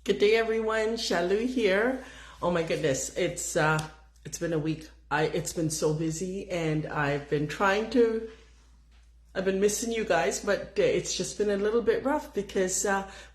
Good day, everyone. Shalu here. Oh my goodness, it's been a week. It's been so busy, and I've been missing you guys, but it's just been a little bit rough because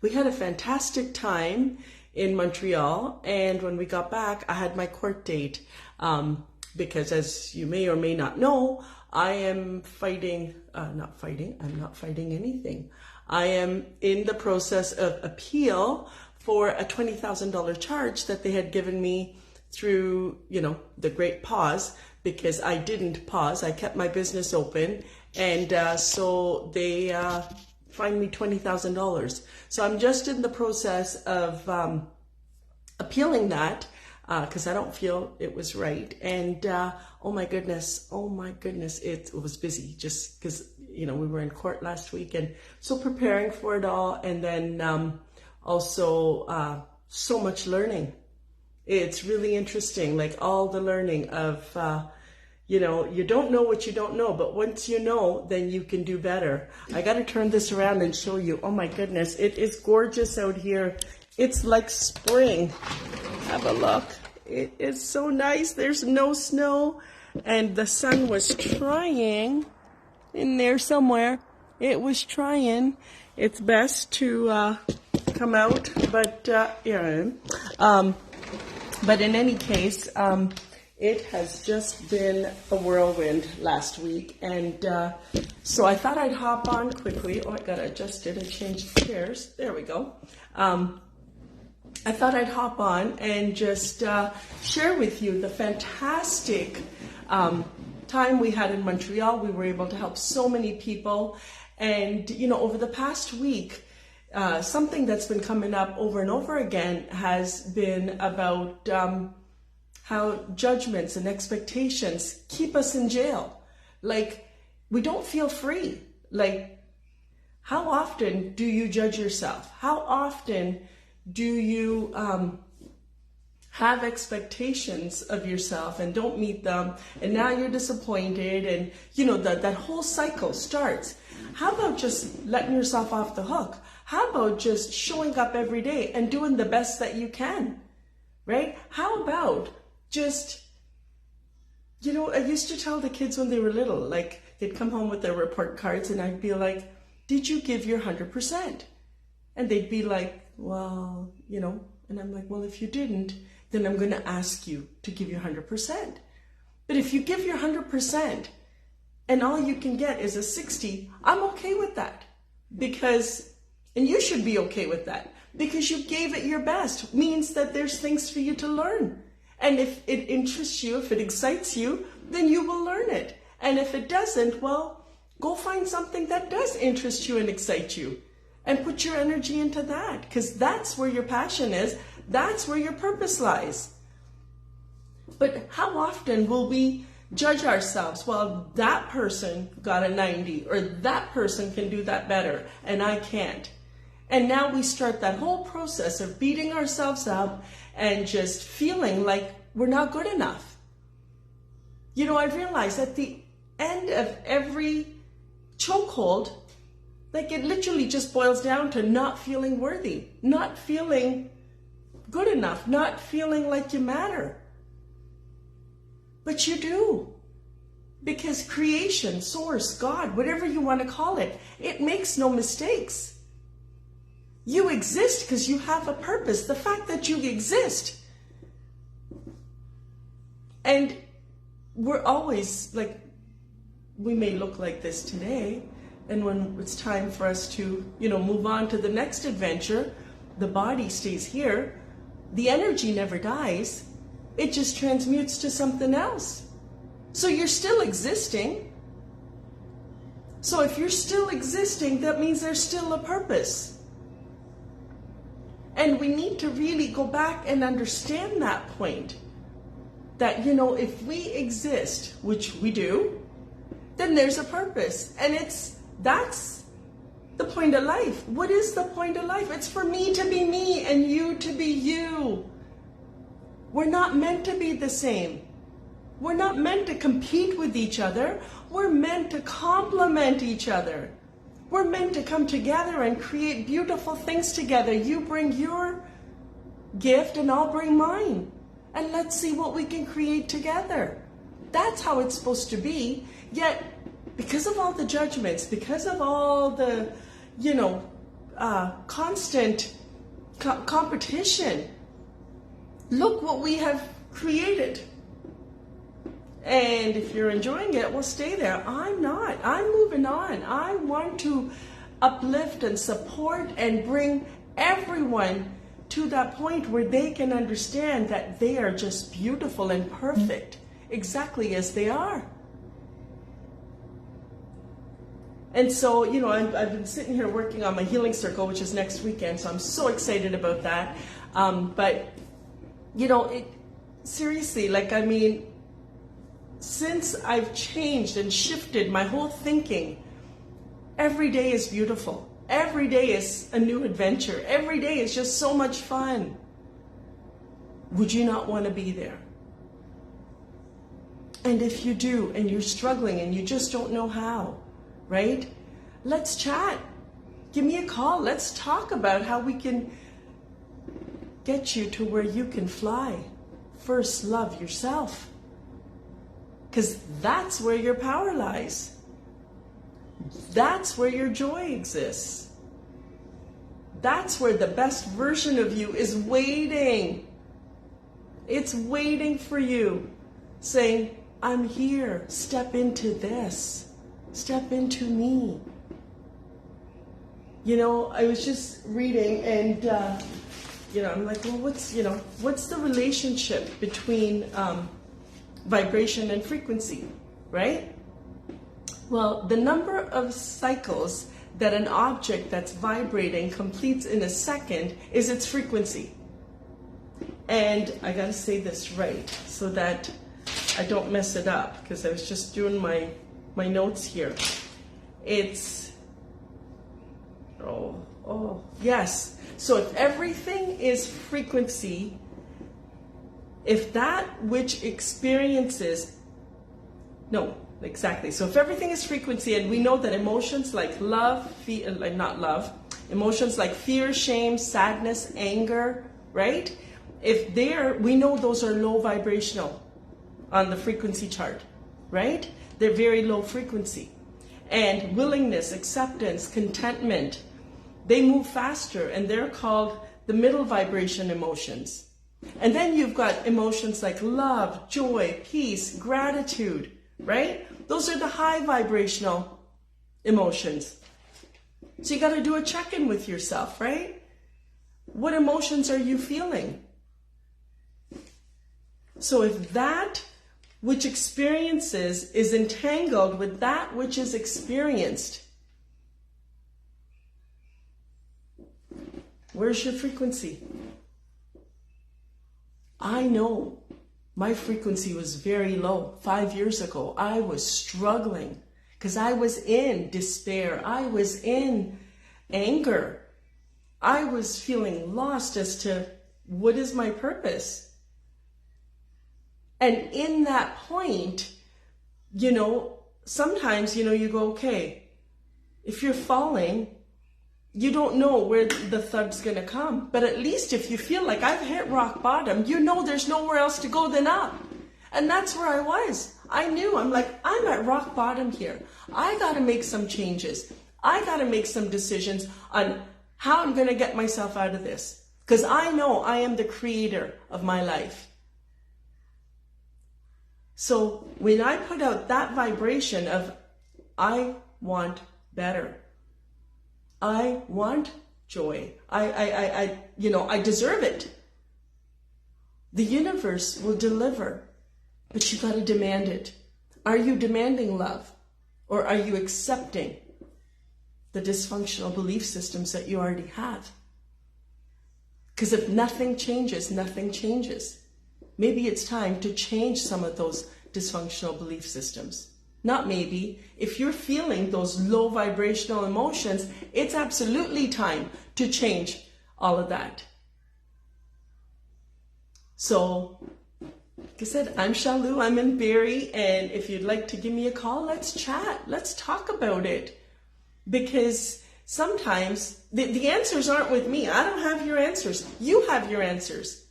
we had a fantastic time in Montreal, and when we got back, I had my court date because, as you may or may not know, I am I'm not fighting anything. I am in the process of appeal for a $20,000 charge that they had given me through, the great pause, because I didn't pause. I kept my business open, and so they fined me $20,000. So I'm just in the process of appealing that because I don't feel it was right. And oh my goodness, it was busy just because, we were in court last week, and so preparing for it all, and then also so much learning. It's really interesting, like all the learning of, you don't know what you don't know, but once you know, then you can do better. I got to turn this around and show you. Oh my goodness, it is gorgeous out here. It's like spring. Have a look. It is so nice. There's no snow, and the sun was trying in there somewhere. It was trying its best to come out, but here I am. But in any case, it has just been a whirlwind last week, and so I thought I'd hop on quickly. Oh, I gotta adjust it and change the chairs. There we go. I thought I'd hop on and just share with you the fantastic time we had in Montreal. We were able to help so many people, and over the past week, something that's been coming up over and over again has been about how judgments and expectations keep us in jail. Like, we don't feel free. Like, how often do you judge yourself? How often do you have expectations of yourself and don't meet them, and now you're disappointed, and that whole cycle starts? How about just letting yourself off the hook? How about just showing up every day and doing the best that you can, right? How about just, I used to tell the kids when they were little, like, they'd come home with their report cards, and I'd be like, did you give your 100%? And they'd be like, well, and I'm like, well, if you didn't, then I'm going to ask you to give your 100%. But if you give your 100% and all you can get is a 60, I'm okay with that, and you should be okay with that, because you gave it your best. Means that there's things for you to learn. And if it interests you, if it excites you, then you will learn it. And if it doesn't, well, go find something that does interest you and excite you, and put your energy into that, because that's where your passion is. That's where your purpose lies. But how often will we judge ourselves? Well, that person got a 90, or that person can do that better, and I can't. And now we start that whole process of beating ourselves up and just feeling like we're not good enough. I realized at the end of every chokehold, like, it literally just boils down to not feeling worthy, not feeling good enough, not feeling like you matter. But you do. Because creation, source, God, whatever you want to call it, it makes no mistakes. You exist because you have a purpose. The fact that you exist. And we're always like, we may look like this today, and when it's time for us to, move on to the next adventure, the body stays here. The energy never dies. It just transmutes to something else. So you're still existing. So if you're still existing, that means there's still a purpose. And we need to really go back and understand that point. That, if we exist, which we do, then there's a purpose. And that's the point of life. What is the point of life? It's for me to be me and you to be you. We're not meant to be the same. We're not meant to compete with each other. We're meant to complement each other. We're meant to come together and create beautiful things together. You bring your gift and I'll bring mine. And let's see what we can create together. That's how it's supposed to be. Yet, because of all the judgments, because of all the, constant competition, look what we have created. And if you're enjoying it, well, stay there. I'm not. I'm moving on. I want to uplift and support and bring everyone to that point where they can understand that they are just beautiful and perfect, exactly as they are. And so, I've been sitting here working on my healing circle, which is next weekend, so I'm so excited about that. But, seriously, since I've changed and shifted my whole thinking, every day is beautiful. Every day is a new adventure. Every day is just so much fun. Would you not want to be there? And if you do, and you're struggling and you just don't know how, right? Let's chat. Give me a call. Let's talk about how we can get you to where you can fly. First, love yourself. Because that's where your power lies. That's where your joy exists. That's where the best version of you is waiting. It's waiting for you, saying, I'm here. Step into this. Step into me. I was just reading and, I'm like, well, what's the relationship between vibration and frequency, right? Well, the number of cycles that an object that's vibrating completes in a second is its frequency. And I gotta say this right so that I don't mess it up, because I was just doing my notes here. It's, yes. So if everything is frequency, if that which experiences, no, exactly. So if everything is frequency, and we know that emotions like emotions like fear, shame, sadness, anger, right? We know those are low vibrational on the frequency chart, right? They're very low frequency. And willingness, acceptance, contentment, they move faster, and they're called the middle vibration emotions. And then you've got emotions like love, joy, peace, gratitude, right? Those are the high vibrational emotions. So you got to do a check-in with yourself, right? What emotions are you feeling? So if that which experiences is entangled with that which is experienced, where's your frequency? I know my frequency was very low. 5 years ago, I was struggling because I was in despair. I was in anger. I was feeling lost as to what is my purpose. And in that point, sometimes, you go, okay, if you're falling, you don't know where the thud's going to come. But at least if you feel like I've hit rock bottom, there's nowhere else to go than up. And that's where I was. I knew, I'm at rock bottom here. I got to make some changes. I got to make some decisions on how I'm going to get myself out of this. Because I know I am the creator of my life. So when I put out that vibration of, I want better. I want joy. I deserve it. The universe will deliver, but you got to demand it. Are you demanding love, or are you accepting the dysfunctional belief systems that you already have? Because if nothing changes, nothing changes. Maybe it's time to change some of those dysfunctional belief systems. Not maybe. If you're feeling those low vibrational emotions, it's absolutely time to change all of that. So, like I said, I'm Shalou, I'm in Barrie, and if you'd like to give me a call, let's chat. Let's talk about it. Because sometimes the answers aren't with me. I don't have your answers. You have your answers.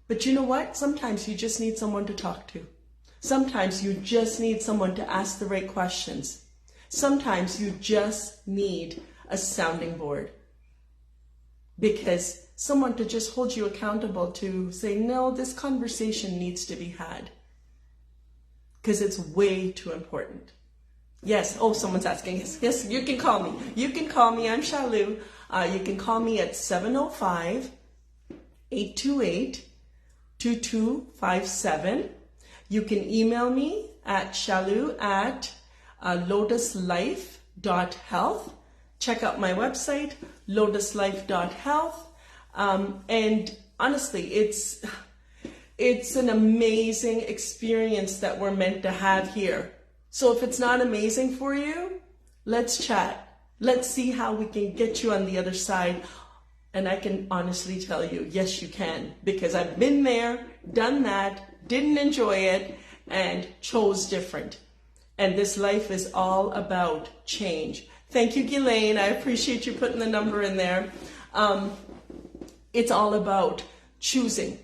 But you know what? Sometimes you just need someone to talk to. Sometimes you just need someone to ask the right questions. Sometimes you just need a sounding board. Because someone to just hold you accountable to say, no, this conversation needs to be had. Because it's way too important. Yes. Oh, someone's asking. Yes, you can call me. You can call me. I'm Shalu. You can call me at 705-828-2257. You can email me at shalu@lotuslife.health. Check out my website, lotuslife.health. And honestly, it's an amazing experience that we're meant to have here. So if it's not amazing for you, let's chat. Let's see how we can get you on the other side. And I can honestly tell you, yes, you can. Because I've been there, done that, didn't enjoy it, and chose different. And this life is all about change. Thank you, Ghislaine. I appreciate you putting the number in there. It's all about choosing.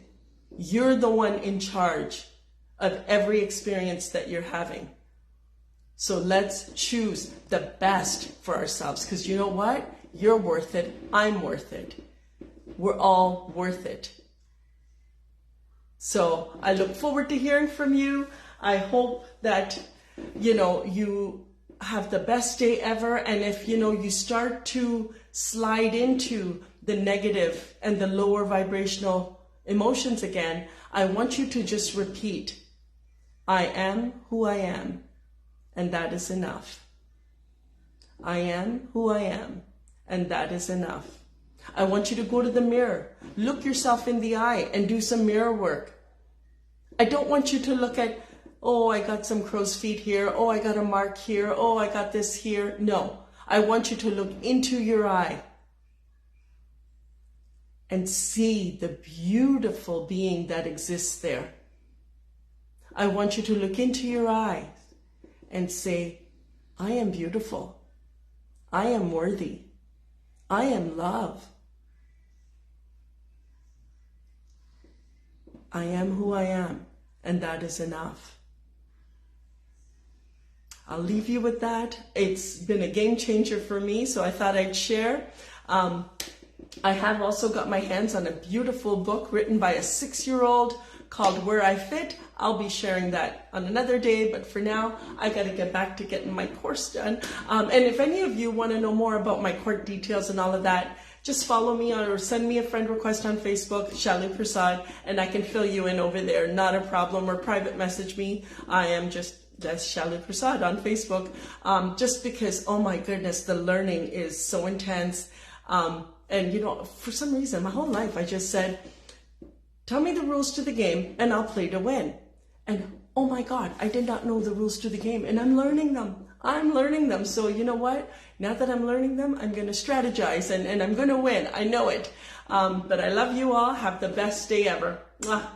You're the one in charge of every experience that you're having. So let's choose the best for ourselves. Because you know what? You're worth it. I'm worth it. We're all worth it. So I look forward to hearing from you. I hope that, you have the best day ever. And if, you start to slide into the negative and the lower vibrational emotions again, I want you to just repeat, I am who I am. And that is enough. I am who I am, and that is enough. I want you to go to the mirror, look yourself in the eye, and do some mirror work. I don't want you to look at, oh, I got some crow's feet here, oh, I got a mark here, oh, I got this here. No, I want you to look into your eye and see the beautiful being that exists there. I want you to look into your eye and say, I am beautiful. I am worthy. I am love. I am who I am, and that is enough. I'll leave you with that. It's been a game changer for me, so I thought I'd share. I have also got my hands on a beautiful book written by a 6-year-old called Where I Fit. I'll be sharing that on another day, but for now, I got to get back to getting my course done. And if any of you want to know more about my court details and all of that, just follow me or send me a friend request on Facebook, Shalu Prasad, and I can fill you in over there. Not a problem, or private message me. I am that's Shalu Prasad on Facebook. Just because, oh my goodness, the learning is so intense. And for some reason, my whole life, I just said, tell me the rules to the game and I'll play to win. And oh my God, I did not know the rules to the game, and I'm learning them. So you know what? Now that I'm learning them, I'm going to strategize and I'm going to win. I know it. But I love you all. Have the best day ever. Mwah.